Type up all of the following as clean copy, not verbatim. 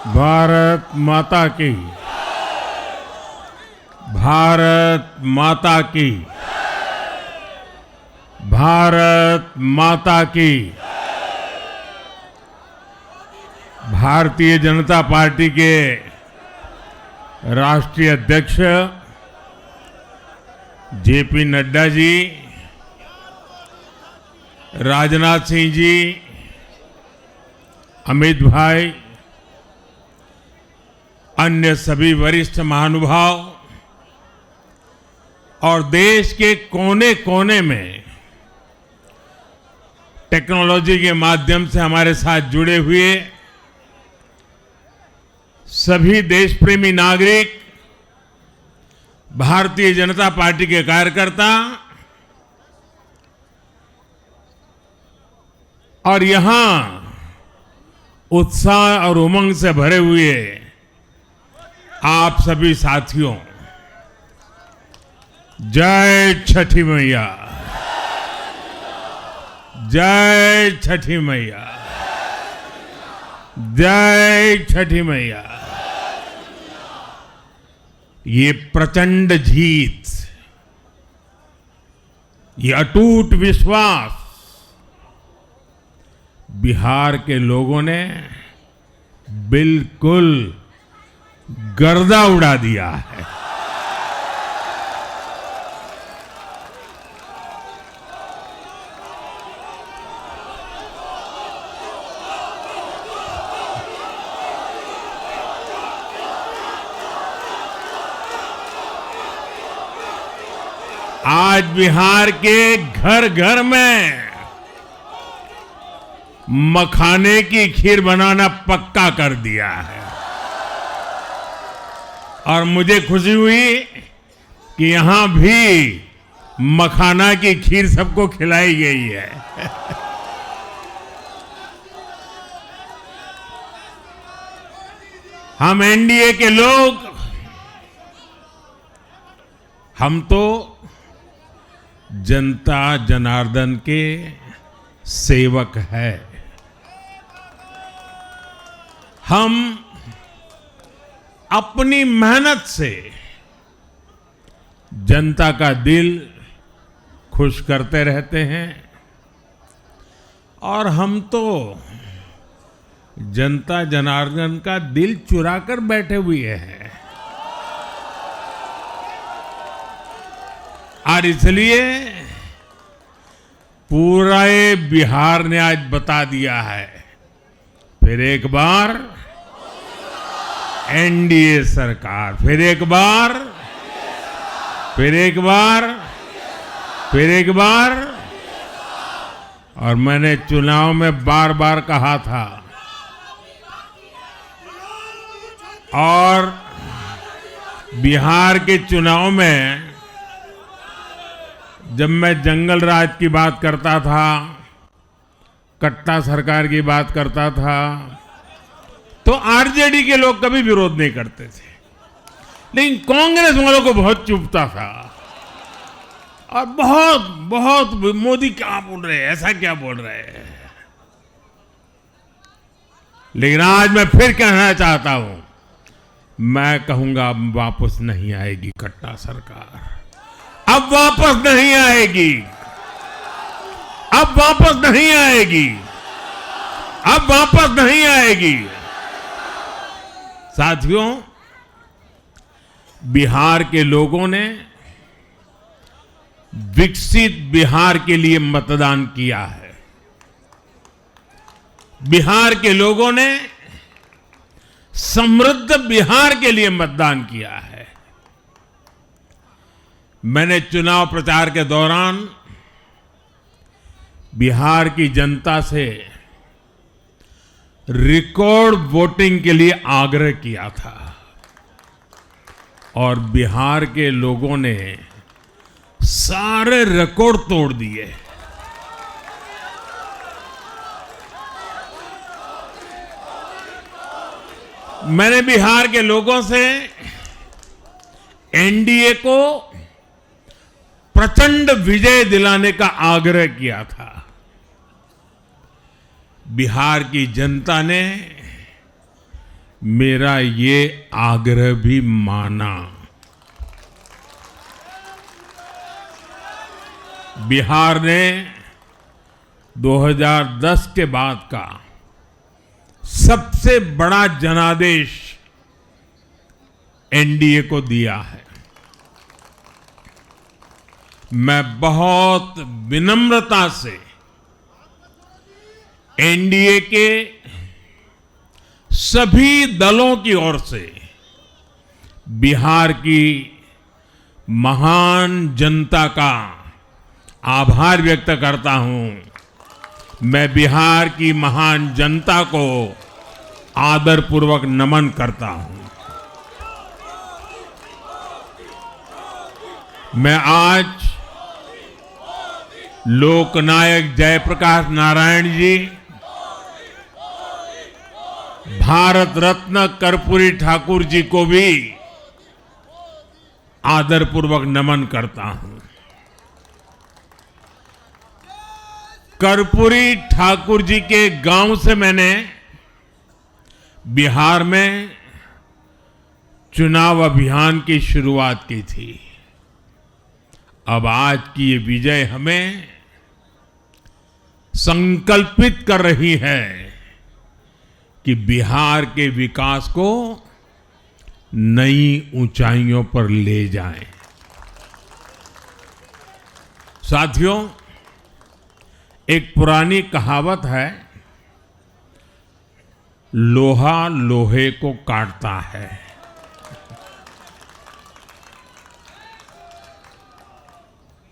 भारत माता की, भारत माता की, भारत माता की। भारतीय जनता पार्टी के राष्ट्रीय अध्यक्ष जेपी नड्डा जी, राजनाथ सिंह जी, अमित भाई, अन्य सभी वरिष्ठ महानुभाव और देश के कोने कोने में टेक्नोलॉजी के माध्यम से हमारे साथ जुड़े हुए सभी देशप्रेमी नागरिक, भारतीय जनता पार्टी के कार्यकर्ता और यहां उत्साह और उमंग से भरे हुए आप सभी साथियों, जय छठी मैया, जय छठी मैया, जय छठी मैया। ये प्रचंड जीत, ये अटूट विश्वास बिहार के लोगों ने बिल्कुल गर्दा उड़ा दिया है। आज बिहार के घर घर में मखाने की खीर बनाना पक्का कर दिया है और मुझे खुशी हुई कि यहां भी मखाना की खीर सबको खिलाई गई है। हम एनडीए के लोग, हम तो जनता जनार्दन के सेवक है। हम अपनी मेहनत से जनता का दिल खुश करते रहते हैं और हम तो जनता जनार्दन का दिल चुरा कर बैठे हुए हैं। और इसलिए पूरा बिहार ने आज बता दिया है, फिर एक बार एनडीए सरकार, फिर एक बार, फिर एक बार, फिर एक बार। और मैंने चुनाव में बार बार कहा था और बिहार के चुनाव में जब मैं जंगल राज की बात करता था, कट्टा सरकार की बात करता था, तो आरजेडी के लोग कभी विरोध नहीं करते थे, लेकिन कांग्रेस वालों को बहुत चुभता था और बहुत बहुत मोदी क्या बोल रहे हैं, ऐसा क्या बोल रहे हैं। लेकिन आज मैं फिर कहना चाहता हूं, मैं कहूंगा वापस नहीं आएगी कट्टा सरकार, अब वापस नहीं आएगी, अब वापस नहीं आएगी, अब वापस नहीं आएगी। साथियों, बिहार के लोगों ने विकसित बिहार के लिए मतदान किया है। बिहार के लोगों ने समृद्ध बिहार के लिए मतदान किया है। मैंने चुनाव प्रचार के दौरान बिहार की जनता से रिकॉर्ड वोटिंग के लिए आग्रह किया था और बिहार के लोगों ने सारे रिकॉर्ड तोड़ दिए। मैंने बिहार के लोगों से एनडीए को प्रचंड विजय दिलाने का आग्रह किया था। बिहार की जनता ने मेरा ये आग्रह भी माना। बिहार ने 2010 के बाद का सबसे बड़ा जनादेश एनडीए को दिया है। मैं बहुत विनम्रता से एनडीए के सभी दलों की ओर से बिहार की महान जनता का आभार व्यक्त करता हूं। मैं बिहार की महान जनता को आदरपूर्वक नमन करता हूं। मैं आज लोकनायक जयप्रकाश नारायण जी, भारत रत्न कर्पूरी ठाकुर जी को भी आदरपूर्वक नमन करता हूं। कर्पूरी ठाकुर जी के गांव से मैंने बिहार में चुनाव अभियान की शुरुआत की थी। अब आज की ये विजय हमें संकल्पित कर रही है कि बिहार के विकास को नई ऊंचाइयों पर ले जाएं। साथियों, एक पुरानी कहावत है, लोहा लोहे को काटता है।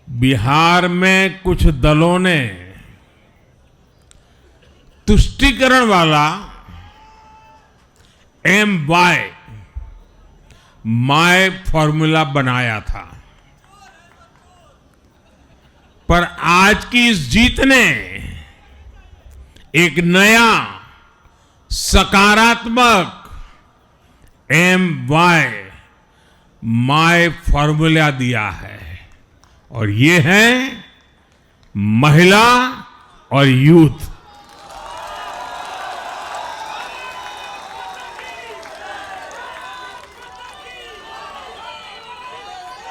बिहार में कुछ दलों ने तुष्टीकरण वाला माय फॉर्मूला बनाया था, पर आज की इस जीत ने एक नया सकारात्मक माय फॉर्मूला दिया है, और ये है महिला और यूथ।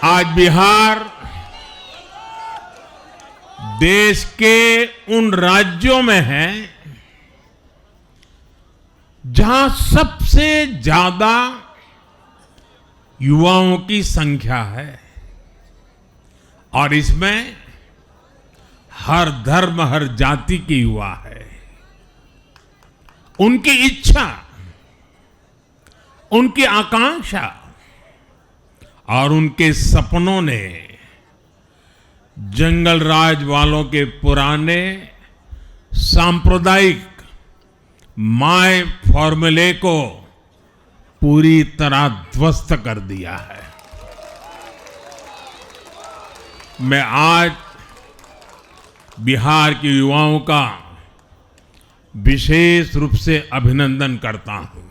आज बिहार देश के उन राज्यों में है जहां सबसे ज्यादा युवाओं की संख्या है, और इसमें हर धर्म हर जाति के युवा है। उनकी इच्छा, उनकी आकांक्षा और उनके सपनों ने जंगल राज वालों के पुराने सांप्रदायिक माय फॉर्मूले को पूरी तरह ध्वस्त कर दिया है। मैं आज बिहार के युवाओं का विशेष रूप से अभिनंदन करता हूं।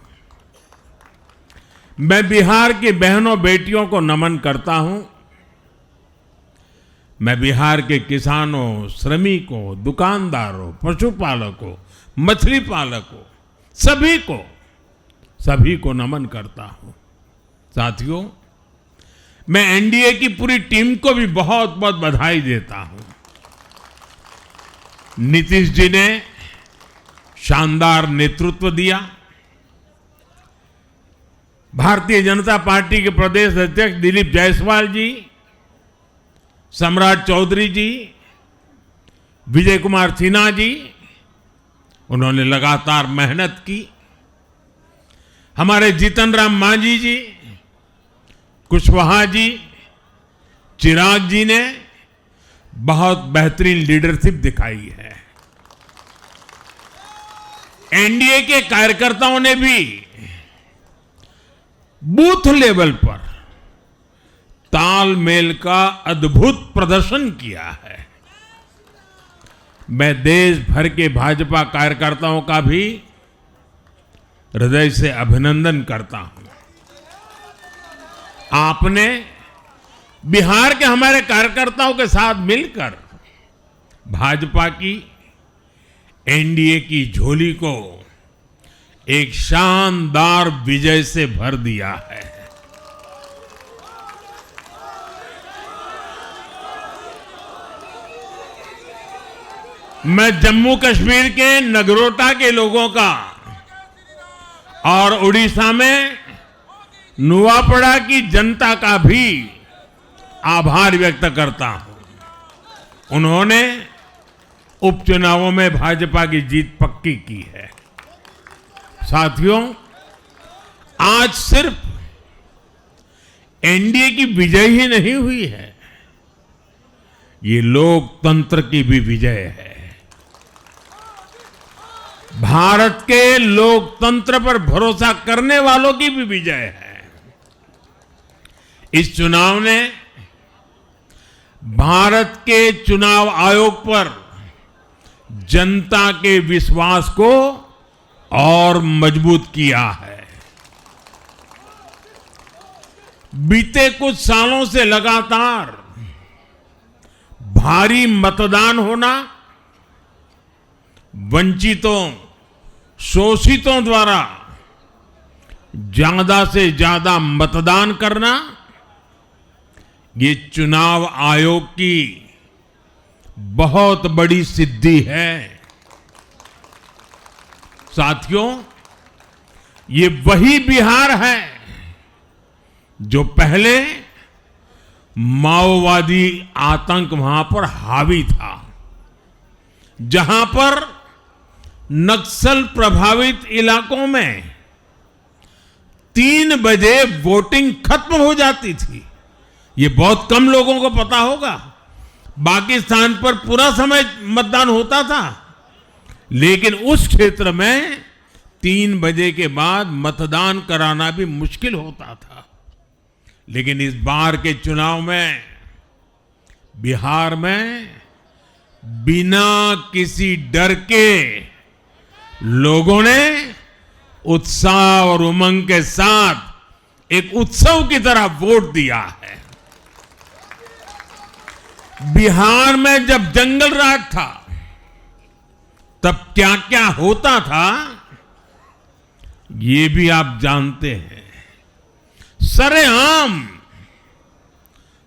मैं बिहार की बहनों बेटियों को नमन करता हूं। मैं बिहार के किसानों, श्रमिकों, दुकानदारों, पशुपालकों, मछली पालकों, सभी को नमन करता हूं। साथियों, मैं एनडीए की पूरी टीम को भी बहुत बहुत बधाई देता हूं। नीतीश जी ने शानदार नेतृत्व दिया। भारतीय जनता पार्टी के प्रदेश अध्यक्ष दिलीप जायसवाल जी, सम्राट चौधरी जी, विजय कुमार सिन्हा जी, उन्होंने लगातार मेहनत की। हमारे जीतन राम मांझी जी, कुशवाहा जी, चिराग जी ने बहुत बेहतरीन लीडरशिप दिखाई है। एनडीए के कार्यकर्ताओं ने भी बूथ लेवल पर तालमेल का अद्भुत प्रदर्शन किया है। मैं देश भर के भाजपा कार्यकर्ताओं का भी हृदय से अभिनंदन करता हूं। आपने बिहार के हमारे कार्यकर्ताओं के साथ मिलकर भाजपा की एनडीए की झोली को एक शानदार विजय से भर दिया है। मैं जम्मू कश्मीर के नगरोटा के लोगों का और उड़ीसा में नुआपड़ा की जनता का भी आभार व्यक्त करता हूं। उन्होंने उपचुनावों में भाजपा की जीत पक्की की है। साथियों, आज सिर्फ एनडीए की विजय ही नहीं हुई है, ये लोकतंत्र की भी विजय है। भारत के लोकतंत्र पर भरोसा करने वालों की भी विजय है। इस चुनाव ने भारत के चुनाव आयोग पर जनता के विश्वास को और मजबूत किया है। बीते कुछ सालों से लगातार भारी मतदान होना, वंचितों, शोषितों द्वारा ज्यादा से ज्यादा मतदान करना, ये चुनाव आयोग की बहुत बड़ी सिद्धि है। साथियों, ये वही बिहार है जो पहले माओवादी आतंक वहां पर हावी था, जहां पर नक्सल प्रभावित इलाकों में 3 बजे वोटिंग खत्म हो जाती थी। ये बहुत कम लोगों को पता होगा। बाकी स्थान पर पूरा समय मतदान होता था, लेकिन उस क्षेत्र में 3 बजे के बाद मतदान कराना भी मुश्किल होता था। लेकिन इस बार के चुनाव में बिहार में बिना किसी डर के लोगों ने उत्साह और उमंग के साथ एक उत्सव की तरह वोट दिया है। बिहार में जब जंगल राज था, तब क्या क्या होता था, ये भी आप जानते हैं। सरेआम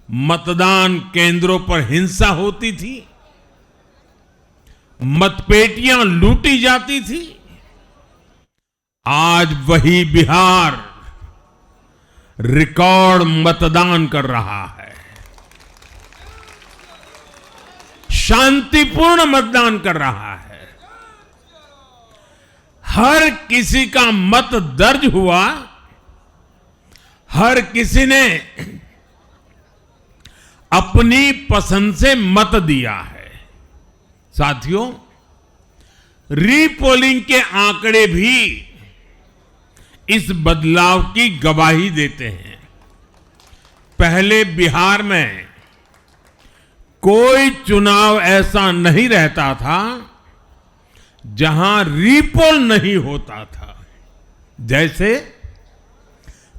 मतदान केंद्रों पर हिंसा होती थी, मतपेटियां लूटी जाती थी। आज वही बिहार रिकॉर्ड मतदान कर रहा है। शांतिपूर्ण मतदान कर रहा है। हर किसी का मत दर्ज हुआ, हर किसी ने अपनी पसंद से मत दिया है। साथियों, रीपोलिंग के आंकड़े भी इस बदलाव की गवाही देते हैं। पहले बिहार में कोई चुनाव ऐसा नहीं रहता था जहां रीपोल नहीं होता था। जैसे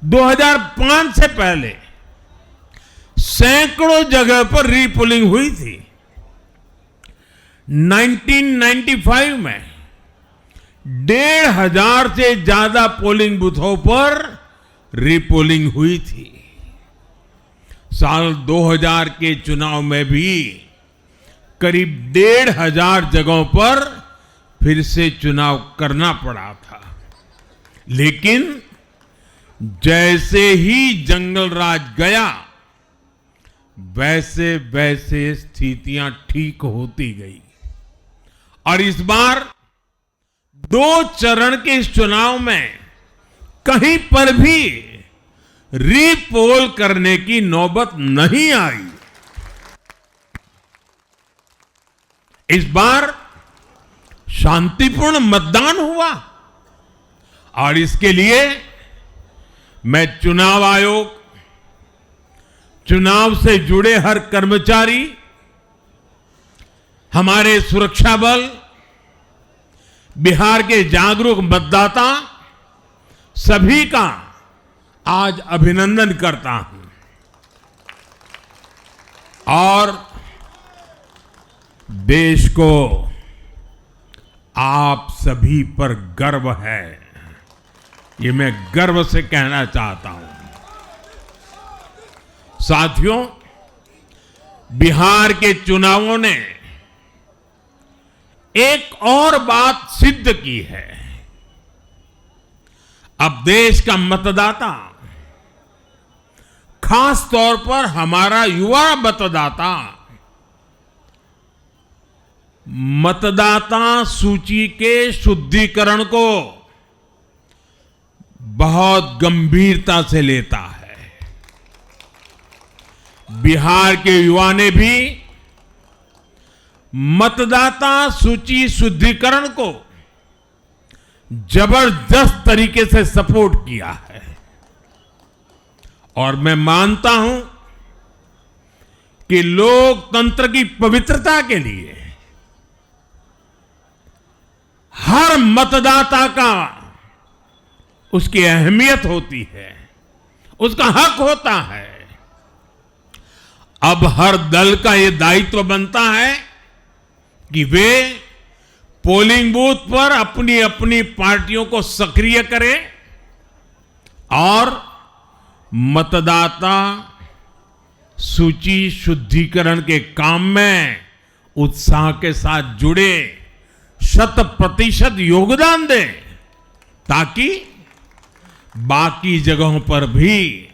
2005 से पहले सैकड़ों जगह पर रीपोलिंग हुई थी। 1995 में 1,500 से ज्यादा पोलिंग बूथों पर रीपोलिंग हुई थी। साल 2000 के चुनाव में भी करीब 1,500 जगहों पर फिर से चुनाव करना पड़ा था। लेकिन जैसे ही जंगल राज गया, वैसे वैसे स्थितियां ठीक होती गई। और इस बार 2 चरण के इस चुनाव में कहीं पर भी रीपोल करने की नौबत नहीं आई। इस बार शांतिपूर्ण मतदान हुआ और इसके लिए मैं चुनाव आयोग, चुनाव से जुड़े हर कर्मचारी, हमारे सुरक्षा बल, बिहार के जागरूक मतदाता, सभी का आज अभिनंदन करता हूं। और देश को आप सभी पर गर्व है। ये मैं गर्व से कहना चाहता हूं। साथियों, बिहार के चुनावों ने एक और बात सिद्ध की है। अब देश का मतदाता, खास तौर पर हमारा युवा मतदाता, मतदाता सूची के शुद्धिकरण को बहुत गंभीरता से लेता है। बिहार के युवा ने भी मतदाता सूची शुद्धिकरण को जबरदस्त तरीके से सपोर्ट किया है और मैं मानता हूं कि लोकतंत्र की पवित्रता के लिए हर मतदाता का उसकी अहमियत होती है, उसका हक होता है। अब हर दल का यह दायित्व बनता है कि वे पोलिंग बूथ पर अपनी अपनी पार्टियों को सक्रिय करें और मतदाता सूची शुद्धिकरण के काम में उत्साह के साथ जुड़े, 100% योगदान दें, ताकि बाकी जगहों पर भी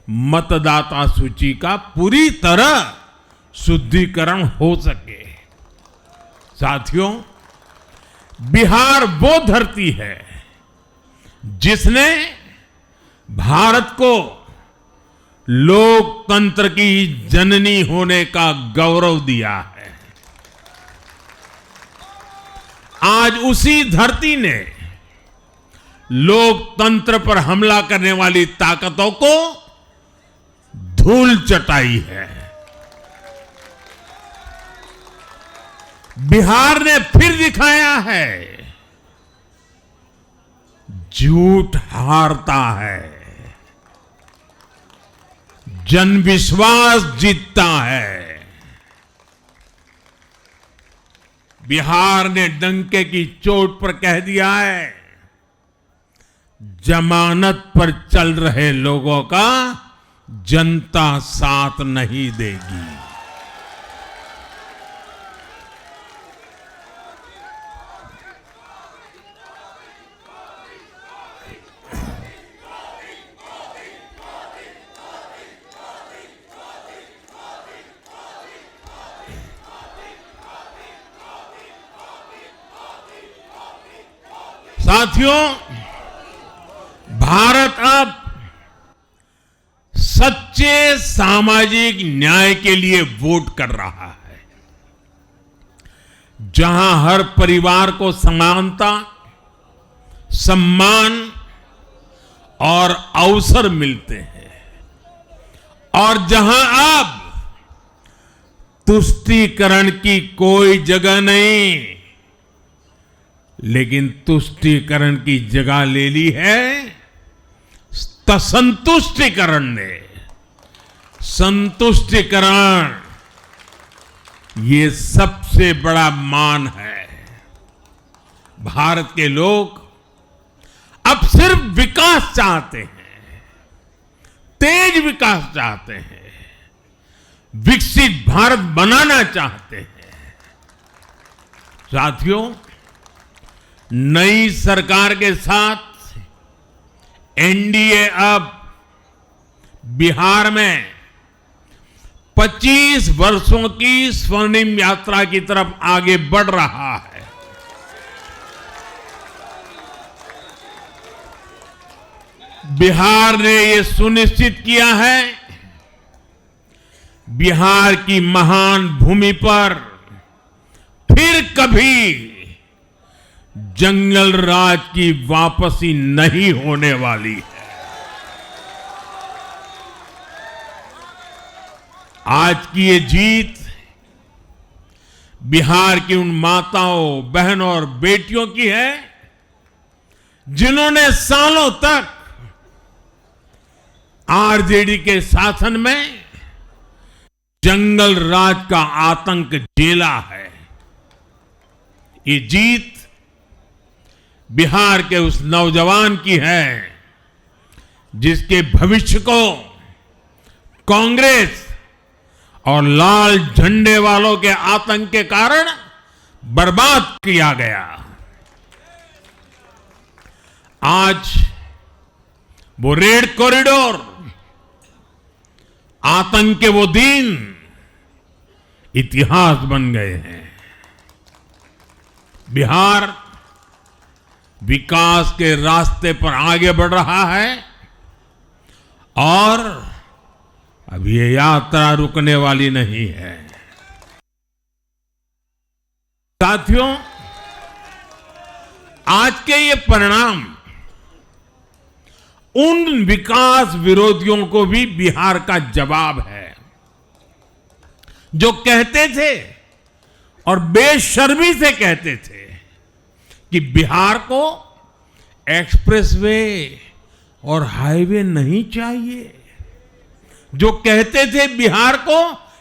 मतदाता सूची का पूरी तरह शुद्धिकरण हो सके। साथियों, बिहार वो धरती है जिसने भारत को लोकतंत्र की जननी होने का गौरव दिया है। आज उसी धरती ने लोकतंत्र पर हमला करने वाली ताकतों को धूल चटाई है। बिहार ने फिर दिखाया है, झूठ हारता है, जन विश्वास जीतता है। बिहार ने डंके की चोट पर कह दिया है, जमानत पर चल रहे लोगों का जनता साथ नहीं देगी। साथियों, भारत अब सच्चे सामाजिक न्याय के लिए वोट कर रहा है, जहां हर परिवार को समानता, सम्मान और अवसर मिलते हैं और जहां अब तुष्टीकरण की कोई जगह नहीं, लेकिन तुष्टीकरण की जगह ले ली है संतुष्टीकरण ने। संतुष्टीकरण ये सबसे बड़ा मान है। भारत के लोग अब सिर्फ विकास चाहते हैं, तेज विकास चाहते हैं, विकसित भारत बनाना चाहते हैं। साथियों, नई सरकार के साथ एनडीए अब बिहार में 25 वर्षों की स्वर्णिम यात्रा की तरफ आगे बढ़ रहा है। बिहार ने ये सुनिश्चित किया है, बिहार की महान भूमि पर फिर कभी जंगल राज की वापसी नहीं होने वाली है। आज की ये जीत बिहार की उन माताओं, बहनों और बेटियों की है जिन्होंने सालों तक आरजेडी के शासन में जंगल राज का आतंक झेला है। ये जीत बिहार के उस नौजवान की है जिसके भविष्य को कांग्रेस और लाल झंडे वालों के आतंक के कारण बर्बाद किया गया। आज वो रेड कॉरिडोर, आतंक के वो दिन इतिहास बन गए हैं। बिहार विकास के रास्ते पर आगे बढ़ रहा है और अब ये यात्रा रुकने वाली नहीं है। साथियों, आज के ये परिणाम उन विकास विरोधियों को भी बिहार का जवाब है जो कहते थे और बेशर्मी से कहते थे कि बिहार को एक्सप्रेसवे और हाईवे नहीं चाहिए, जो कहते थे बिहार को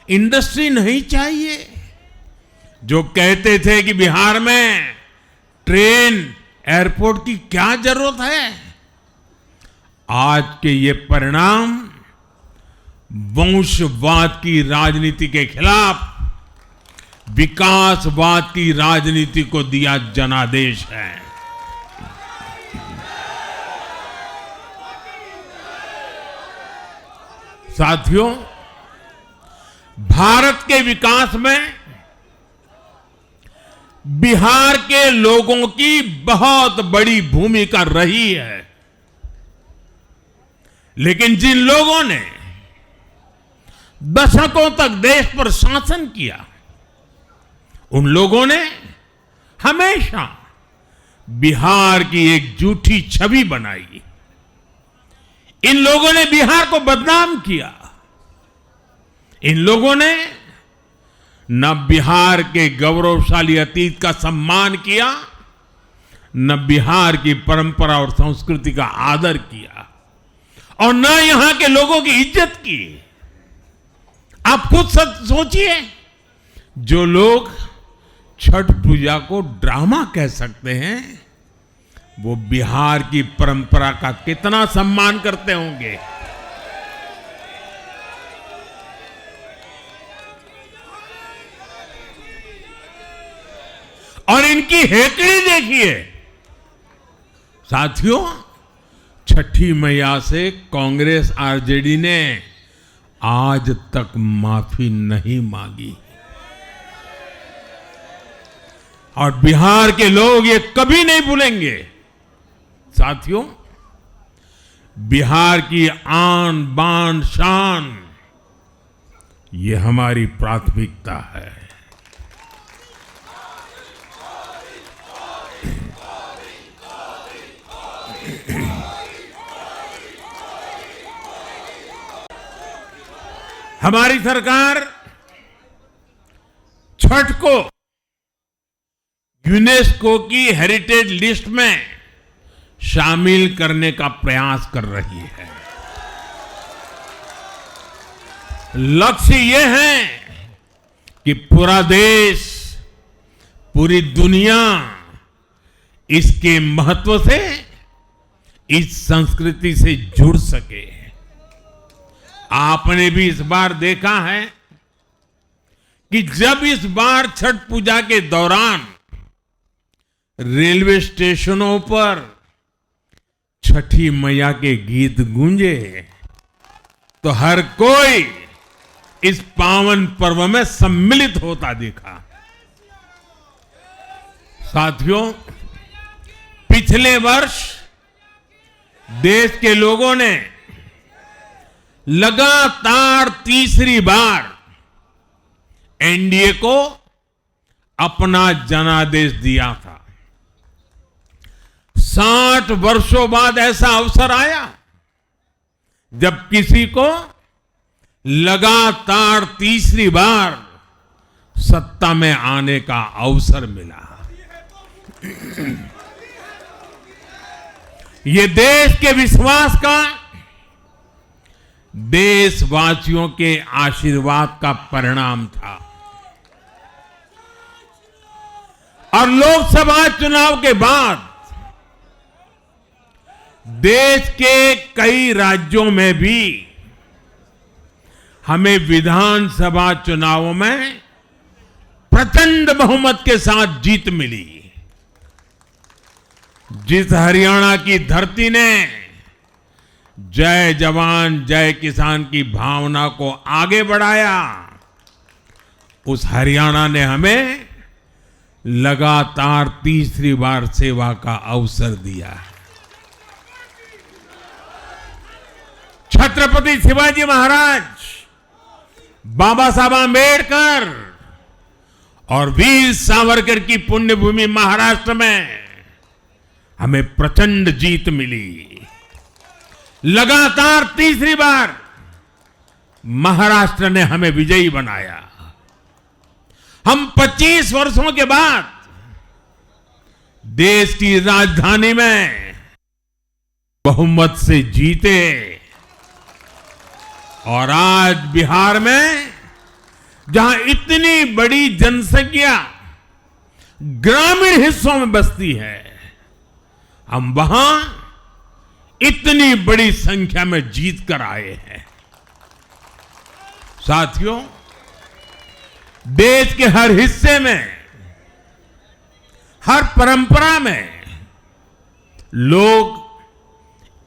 इंडस्ट्री नहीं चाहिए, जो कहते थे कि बिहार में ट्रेन एयरपोर्ट की क्या जरूरत है। आज के ये परिणाम वंशवाद की राजनीति के खिलाफ विकासवाद की राजनीति को दिया जनादेश है। साथियों, भारत के विकास में बिहार के लोगों की बहुत बड़ी भूमिका रही है, लेकिन जिन लोगों ने दशकों तक देश पर शासन किया, उन लोगों ने हमेशा बिहार की एक झूठी छवि बनाई। इन लोगों ने बिहार को बदनाम किया। इन लोगों ने न बिहार के गौरवशाली अतीत का सम्मान किया, न बिहार की परंपरा और संस्कृति का आदर किया, और न यहां के लोगों की इज्जत की। आप खुद सोचिए, जो लोग छठ पूजा को ड्रामा कह सकते हैं, वो बिहार की परंपरा का कितना सम्मान करते होंगे। और इनकी हेकड़ी देखिए। साथियों, छठी मैया से कांग्रेस आरजेडी ने आज तक माफी नहीं मांगी और बिहार के लोग ये कभी नहीं भूलेंगे। साथियों, बिहार की आन बान शान ये हमारी प्राथमिकता है। हमारी सरकार छठ को यूनेस्को की हेरिटेज लिस्ट में शामिल करने का प्रयास कर रही है। लक्ष्य यह है कि पूरा देश, पूरी दुनिया इसके महत्व से, इस संस्कृति से जुड़ सके। आपने भी इस बार देखा है कि जब इस बार छठ पूजा के दौरान रेलवे स्टेशनों पर छठी मैया के गीत गूंजे, तो हर कोई इस पावन पर्व में सम्मिलित होता दिखा। साथियों, पिछले वर्ष देश के लोगों ने लगातार तीसरी बार एनडीए को अपना जनादेश दिया था। 60 वर्षों बाद ऐसा अवसर आया जब किसी को लगातार तीसरी बार सत्ता में आने का अवसर मिला। ये देश के विश्वास का, देशवासियों के आशीर्वाद का परिणाम था। और लोकसभा चुनाव के बाद देश के कई राज्यों में भी हमें विधानसभा चुनावों में प्रचंड बहुमत के साथ जीत मिली। जिस हरियाणा की धरती ने जय जवान जय किसान की भावना को आगे बढ़ाया, उस हरियाणा ने हमें लगातार तीसरी बार सेवा का अवसर दिया है। छत्रपति शिवाजी महाराज, बाबा साहब आंबेडकर और वीर सावरकर की पुण्यभूमि महाराष्ट्र में हमें प्रचंड जीत मिली। लगातार तीसरी बार महाराष्ट्र ने हमें विजयी बनाया। हम 25 वर्षों के बाद देश की राजधानी में बहुमत से जीते और आज बिहार में जहां इतनी बड़ी जनसंख्या ग्रामीण हिस्सों में बसती है, हम वहां इतनी बड़ी संख्या में जीत कर आए हैं। साथियों, देश के हर हिस्से में, हर परंपरा में लोग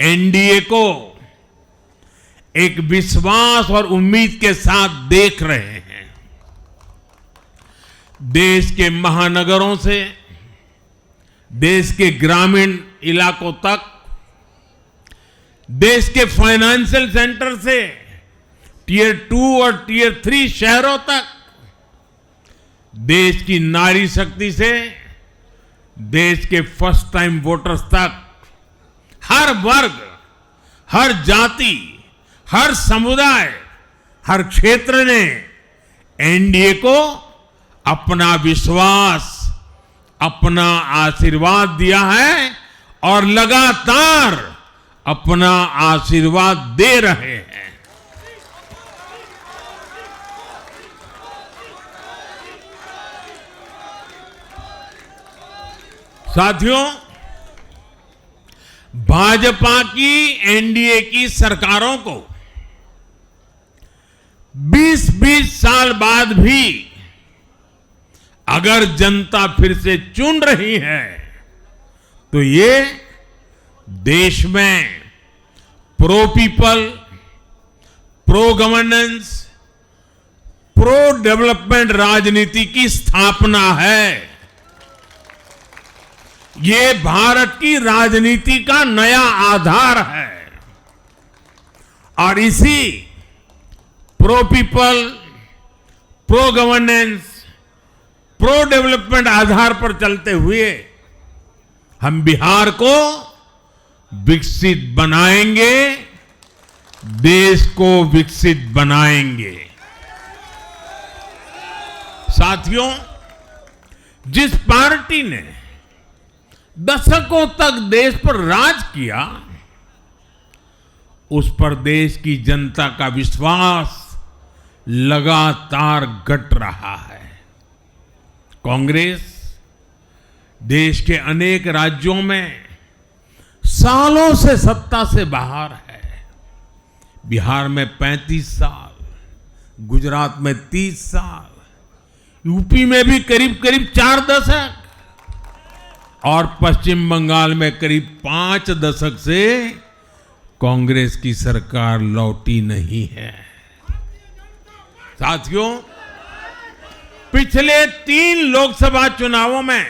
एनडीए को एक विश्वास और उम्मीद के साथ देख रहे हैं। देश के महानगरों से देश के ग्रामीण इलाकों तक, देश के फाइनेंशियल सेंटर से टियर 2 और टियर 3 शहरों तक, देश की नारी शक्ति से देश के फर्स्ट टाइम वोटर्स तक, हर वर्ग, हर जाति, हर समुदाय, हर क्षेत्र ने एनडीए को अपना विश्वास, अपना आशीर्वाद दिया है और लगातार अपना आशीर्वाद दे रहे हैं। साथियों, भाजपा की एनडीए की सरकारों को 20-20 साल बाद भी अगर जनता फिर से चुन रही है तो ये देश में pro people, pro governance, pro development राजनीति की स्थापना है। ये भारत की राजनीति का नया आधार है और इसी pro people, pro governance, pro development आधार पर चलते हुए हम बिहार को विकसित बनाएंगे, देश को विकसित बनाएंगे। साथियों, जिस पार्टी ने दशकों तक देश पर राज किया, उस पर देश की जनता का विश्वास लगातार घट रहा है। कांग्रेस देश के अनेक राज्यों में सालों से सत्ता से बाहर है। बिहार में 35 साल, गुजरात में 30 साल, यूपी में भी करीब करीब 4 दशक और पश्चिम बंगाल में करीब 5 दशक से कांग्रेस की सरकार लौटी नहीं है। साथियों, पिछले 3 लोकसभा चुनावों में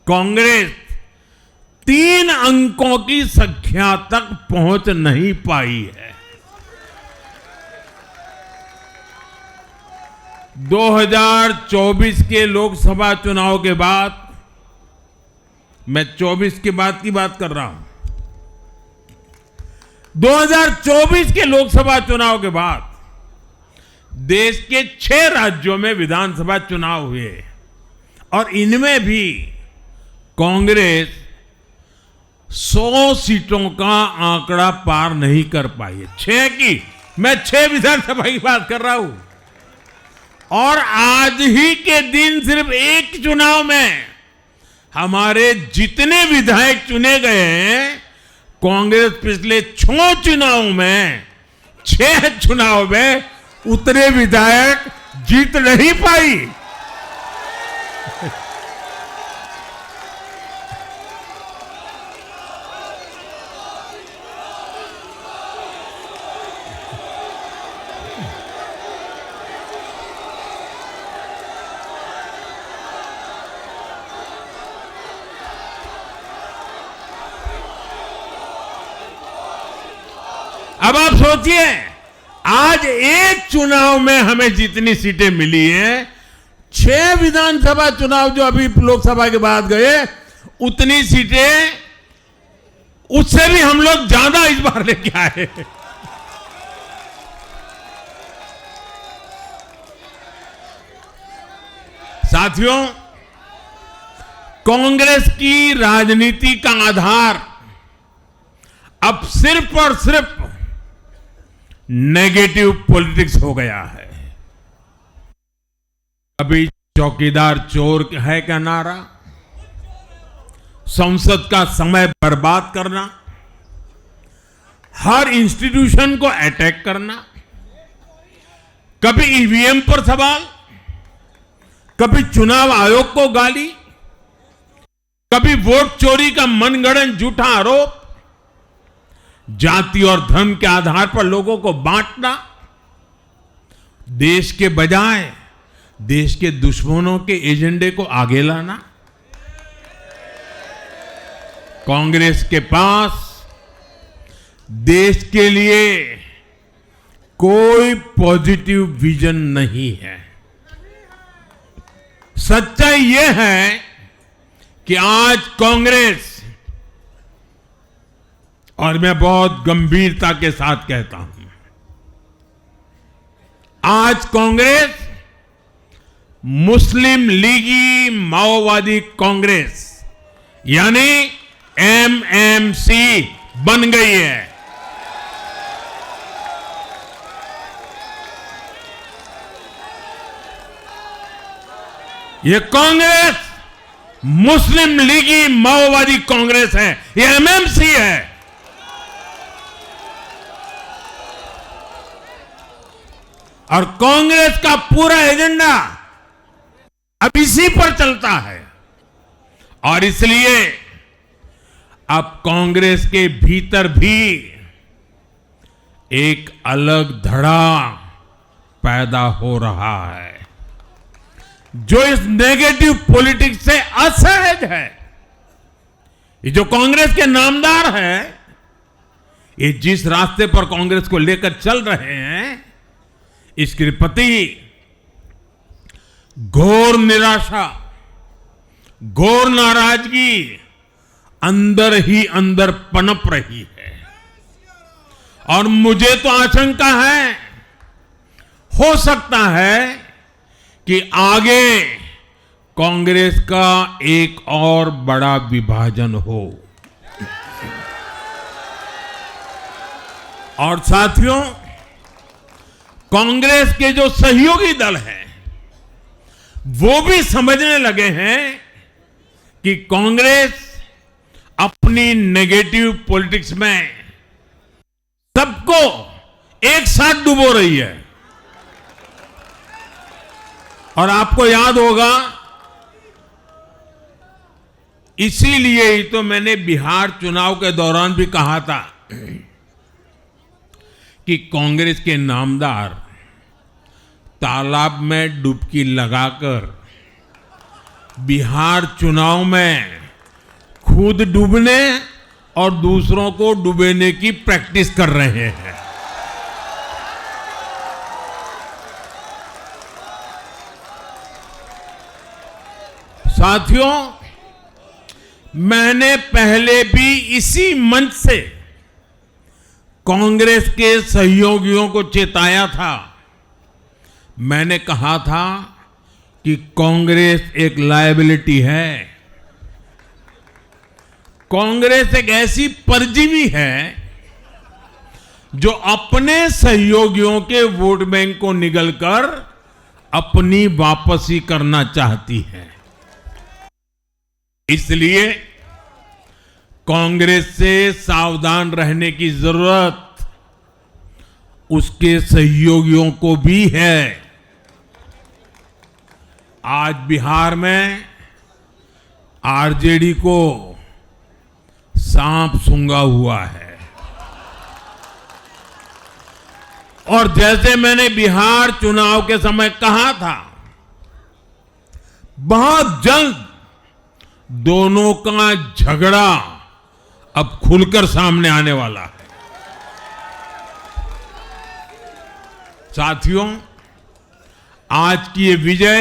कांग्रेस 3 अंकों की संख्या तक पहुंच नहीं पाई है। 2024 के लोकसभा चुनाव के बाद, मैं 24 के बाद की बात कर रहा हूं, 2024 के लोकसभा चुनाव के बाद देश के 6 राज्यों में विधानसभा चुनाव हुए और इनमें भी कांग्रेस 100 सीटों का आंकड़ा पार नहीं कर पाई है। 6 की, मैं 6 विधानसभा की बात कर रहा हूं और आज ही के दिन सिर्फ एक चुनाव में हमारे जितने विधायक चुने गए हैं कांग्रेस पिछले 6 चुनाव में उतने विधायक जीत नहीं पाई। अब आप सोचिए, आज एक चुनाव में हमें जितनी सीटें मिली हैं, 6 विधानसभा चुनाव जो अभी लोकसभा के बाद गए, उतनी सीटें उससे भी हम लोग ज्यादा इस बार लेके आए। साथियों, कांग्रेस की राजनीति का आधार अब सिर्फ और सिर्फ नेगेटिव पॉलिटिक्स हो गया है। कभी चौकीदार चोर है का नारा, संसद का समय बर्बाद करना, हर इंस्टीट्यूशन को अटैक करना, कभी ईवीएम पर सवाल, कभी चुनाव आयोग को गाली, कभी वोट चोरी का मनगढ़ंत झूठा आरोप, जाति और धर्म के आधार पर लोगों को बांटना, देश के बजाय देश के दुश्मनों के एजेंडे को आगे लाना। कांग्रेस के पास देश के लिए कोई पॉजिटिव विजन नहीं है। सच्चाई यह है कि आज कांग्रेस, और मैं बहुत गंभीरता के साथ कहता हूं, आज कांग्रेस मुस्लिम लीगी माओवादी कांग्रेस यानी एमएमसी बन गई है। ये कांग्रेस मुस्लिम लीगी माओवादी कांग्रेस है, ये एमएमसी है। और कांग्रेस का पूरा एजेंडा अब इसी पर चलता है। और इसलिए अब कांग्रेस के भीतर भी एक अलग धड़ा पैदा हो रहा है, जो इस नेगेटिव पॉलिटिक्स से असहज है। ये जो कांग्रेस के नामदार हैं, ये जिस रास्ते पर कांग्रेस को लेकर चल रहे हैं, इसके प्रति घोर निराशा, घोर नाराजगी अंदर ही अंदर पनप रही है। और मुझे तो आशंका है, हो सकता है कि आगे कांग्रेस का एक और बड़ा विभाजन हो। और साथियों, कांग्रेस के जो सहयोगी दल हैं, वो भी समझने लगे हैं कि कांग्रेस अपनी नेगेटिव पॉलिटिक्स में सबको एक साथ डुबो रही है। और आपको याद होगा, इसीलिए ही तो मैंने बिहार चुनाव के दौरान भी कहा था कि कांग्रेस के नामदार तालाब में डुबकी लगाकर बिहार चुनाव में खुद डूबने और दूसरों को डुबेने की प्रैक्टिस कर रहे हैं। साथियों, मैंने पहले भी इसी मंच से कांग्रेस के सहयोगियों को चेताया था। मैंने कहा था कि कांग्रेस एक लायबिलिटी है, कांग्रेस एक ऐसी परजीवी है जो अपने सहयोगियों के वोट बैंक को निगलकर अपनी वापसी करना चाहती है। इसलिए कांग्रेस से सावधान रहने की जरूरत उसके सहयोगियों को भी है। आज बिहार में आरजेडी को सांप सूंघा हुआ है और जैसे मैंने बिहार चुनाव के समय कहा था, बहुत जल्द दोनों का झगड़ा अब खुलकर सामने आने वाला है। साथियों, आज की ये विजय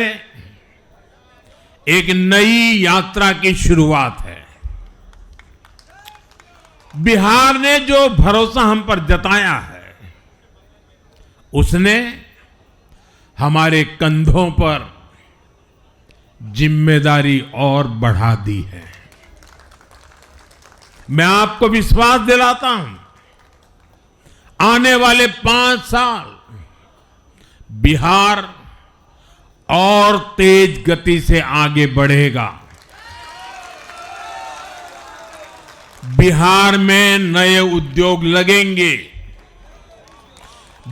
एक नई यात्रा की शुरुआत है। बिहार ने जो भरोसा हम पर जताया है, उसने हमारे कंधों पर जिम्मेदारी और बढ़ा दी है। मैं आपको विश्वास दिलाता हूं, आने वाले 5 साल बिहार और तेज गति से आगे बढ़ेगा। बिहार में नए उद्योग लगेंगे।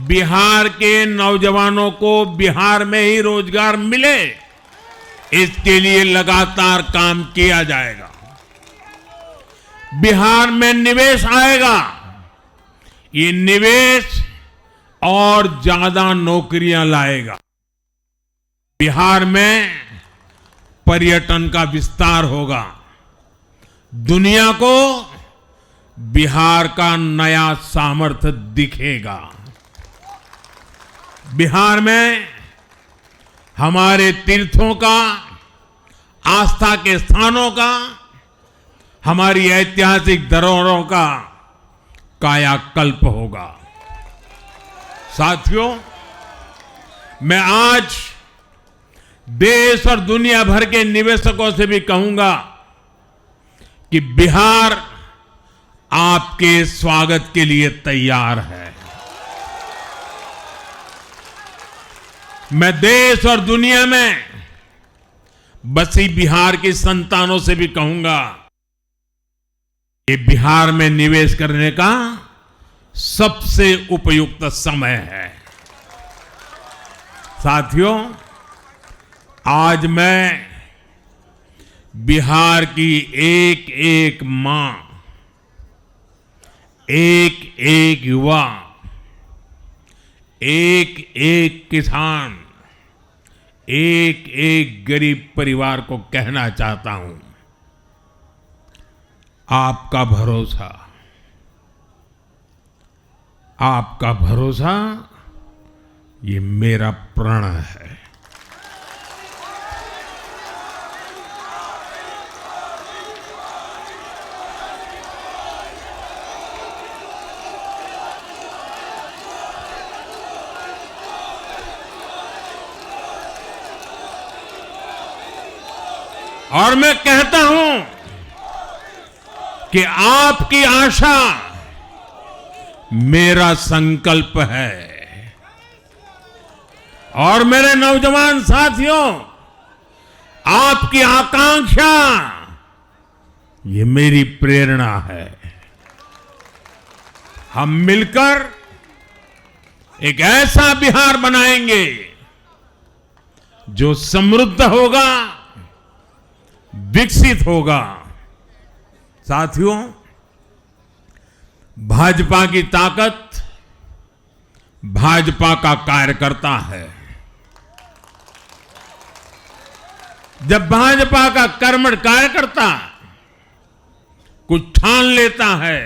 बिहार के नौजवानों को बिहार में ही रोजगार मिले, इसके लिए लगातार काम किया जाएगा। बिहार में निवेश आएगा। ये निवेश और ज्यादा नौकरियां लाएगा। बिहार में पर्यटन का विस्तार होगा। दुनिया को बिहार का नया सामर्थ्य दिखेगा। बिहार में हमारे तीर्थों का, आस्था के स्थानों का, हमारी ऐतिहासिक धरोहरों का कायाकल्प होगा। साथियों, मैं आज देश और दुनिया भर के निवेशकों से भी कहूंगा कि बिहार आपके स्वागत के लिए तैयार है। मैं देश और दुनिया में बसी बिहार की संतानों से भी कहूंगा कि बिहार में निवेश करने का सबसे उपयुक्त समय है। साथियों, आज मैं बिहार की एक एक मां, एक एक युवा, एक एक किसान, एक एक गरीब परिवार को कहना चाहता हूं, आपका भरोसा, आपका भरोसा ये मेरा प्रण है। और मैं कहता हूं कि आपकी आशा मेरा संकल्प है। और मेरे नौजवान साथियों, आपकी आकांक्षा ये मेरी प्रेरणा है। हम मिलकर एक ऐसा बिहार बनाएंगे जो समृद्ध होगा, विकसित होगा। साथियों, भाजपा की ताकत भाजपा का कार्यकर्ता है। जब भाजपा का कर्मठ कार्यकर्ता कुछ ठान लेता है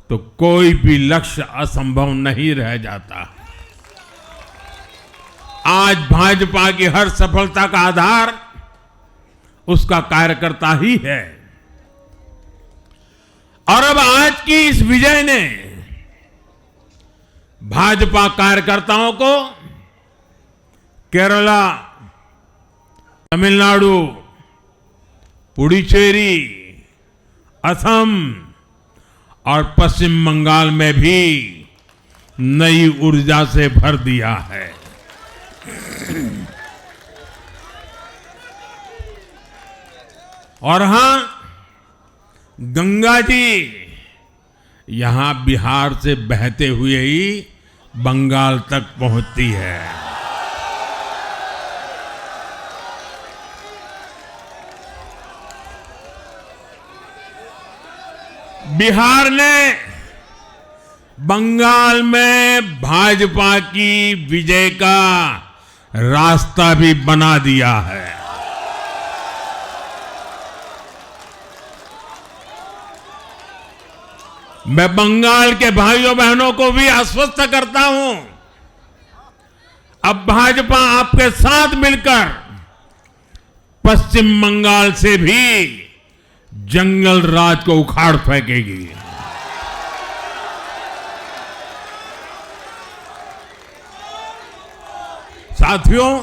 तो कोई भी लक्ष्य असंभव नहीं रह जाता। आज भाजपा की हर सफलता का आधार उसका कार्यकर्ता ही है। और अब आज की इस विजय ने भाजपा कार्यकर्ताओं को केरला, तमिलनाडु, पुडुचेरी, असम और पश्चिम बंगाल में भी नई ऊर्जा से भर दिया है। और हां, गंगा जी यहां बिहार से बहते हुए ही बंगाल तक पहुंचती है। बिहार ने बंगाल में भाजपा की विजय का रास्ता भी बना दिया है। मैं बंगाल के भाइयों बहनों को भी आश्वस्त करता हूं, अब भाजपा आपके साथ मिलकर पश्चिम बंगाल से भी जंगल राज को उखाड़ फेंकेगी। साथियों,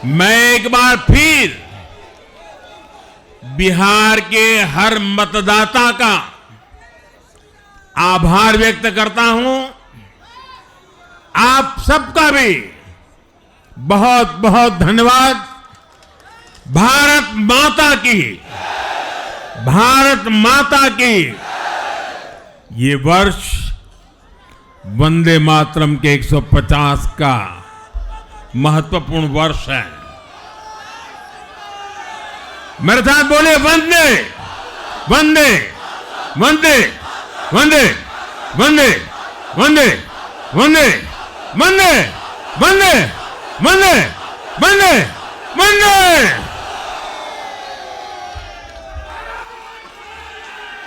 मैं एक बार फिर बिहार के हर मतदाता का आभार व्यक्त करता हूं। आप सबका भी बहुत बहुत धन्यवाद। भारत माता की, भारत माता की। ये वर्ष वंदे मातरम के 150 का महत्वपूर्ण वर्ष है। मेरे साथ बोले वंदे वंदे वंदे वंदे वंदे वंदे वंदे वंदे वंदे वंदे वंदे वंदे।